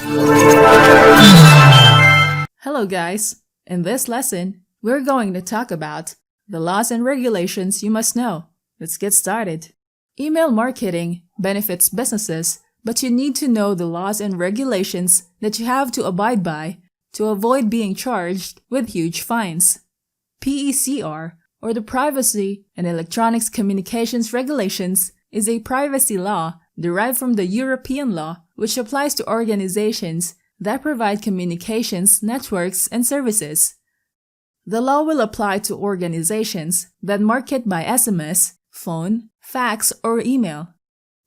Hello guys! In this lesson, we're going to talk about the laws and regulations you must know. Let's get started. Email marketing benefits businesses, but you need to know the laws and regulations that you have to abide by to avoid being charged with huge fines. PECR, or the Privacy and Electronics Communications Regulations, is a privacy law derived from the European law which applies to organizations that provide communications, networks, and services. The law will apply to organizations that market by SMS, phone, fax, or email.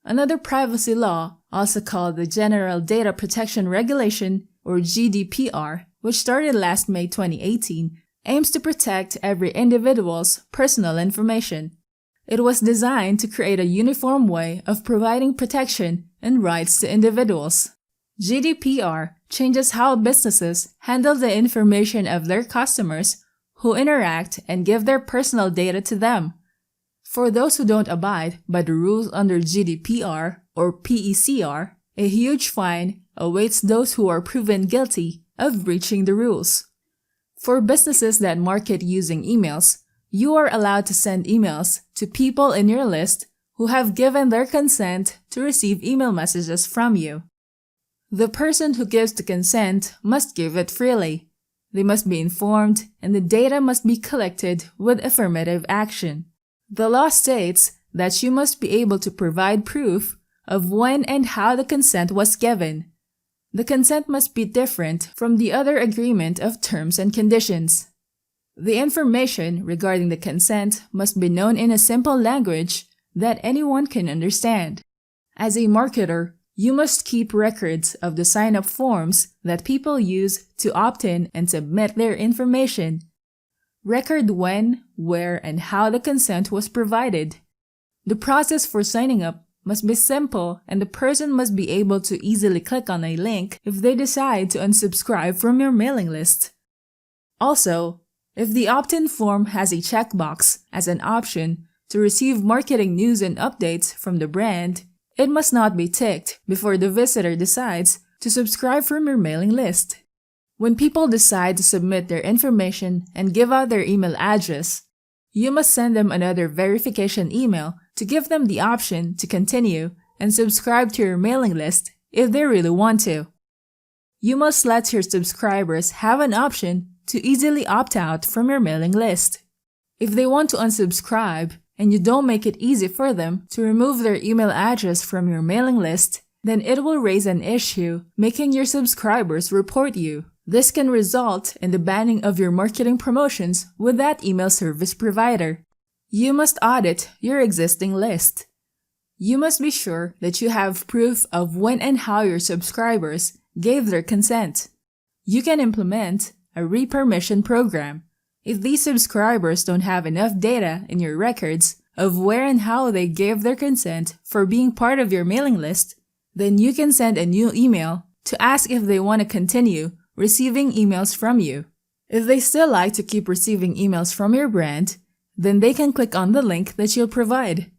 Another privacy law, also called the General Data Protection Regulation, or GDPR, which started last May 2018, aims to protect every individual's personal information. It was designed to create a uniform way of providing protection and rights to individuals. GDPR changes how businesses handle the information of their customers who interact and give their personal data to them. For those who don't abide by the rules under GDPR or PECR, a huge fine awaits those who are proven guilty of breaching the rules. For businesses that market using emails, you are allowed to send emails to people in your list who have given their consent to receive email messages from you. The person who gives the consent must give it freely. They must be informed, and the data must be collected with affirmative action. The law states that you must be able to provide proof of when and how the consent was given. The consent must be different from the other agreement of terms and conditions. The information regarding the consent must be known in a simple language that anyone can understand. As a marketer, you must keep records of the sign-up forms that people use to opt in and submit their information. Record when, where, and how the consent was provided. The process for signing up must be simple, and the person must be able to easily click on a link if they decide to unsubscribe from your mailing list. Also, if the opt-in form has a checkbox as an option to receive marketing news and updates from the brand, it must not be ticked before the visitor decides to subscribe from your mailing list. When people decide to submit their information and give out their email address, you must send them another verification email to give them the option to continue and subscribe to your mailing list if they really want to. You must let your subscribers have an option to easily opt out from your mailing list. If they want to unsubscribe and you don't make it easy for them to remove their email address from your mailing list, then it will raise an issue, making your subscribers report you. This can result in the banning of your marketing promotions with that email service provider. You must audit your existing list. You must be sure that you have proof of when and how your subscribers gave their consent. You can implement a re-permission program. If these subscribers don't have enough data in your records of where and how they gave their consent for being part of your mailing list, then you can send a new email to ask if they want to continue receiving emails from you. If they still like to keep receiving emails from your brand, then they can click on the link that you'll provide.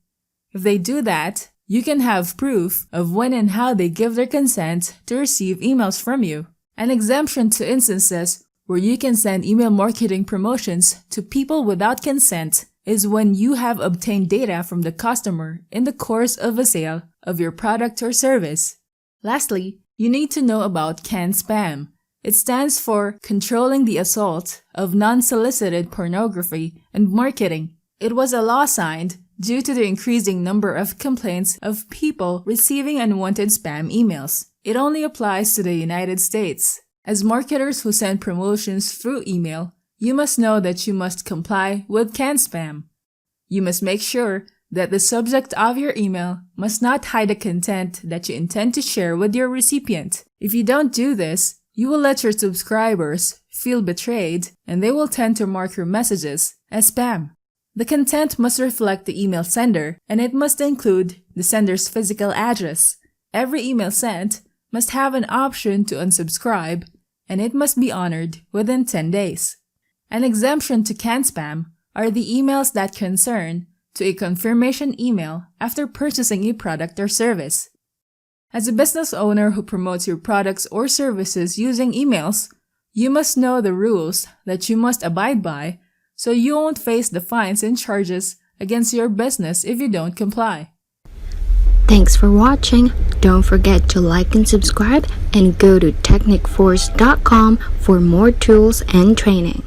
If they do that, you can have proof of when and how they give their consent to receive emails from you. An exemption to instances where you can send email marketing promotions to people without consent is when you have obtained data from the customer in the course of a sale of your product or service. Lastly, you need to know about canspam. It stands for Controlling the Assault of Non-Solicited Pornography and Marketing. It was a law signed due to the increasing number of complaints of people receiving unwanted spam emails. It only applies to the United States. As marketers who send promotions through email, you must know that you must comply with canspam. You must make sure that the subject of your email must not hide the content that you intend to share with your recipient. If you don't do this, you will let your subscribers feel betrayed, and they will tend to mark your messages as spam. The content must reflect the email sender, and it must include the sender's physical address. Every email sent must have an option to unsubscribe, and it must be honored within 10 days. An exemption to canspam are the emails that concern to a confirmation email after purchasing a product or service. As a business owner who promotes your products or services using emails, you must know the rules that you must abide by so you won't face the fines and charges against your business if you don't comply. Thanks for watching. Don't forget to like and subscribe and go to technicforce.com for more tools and training.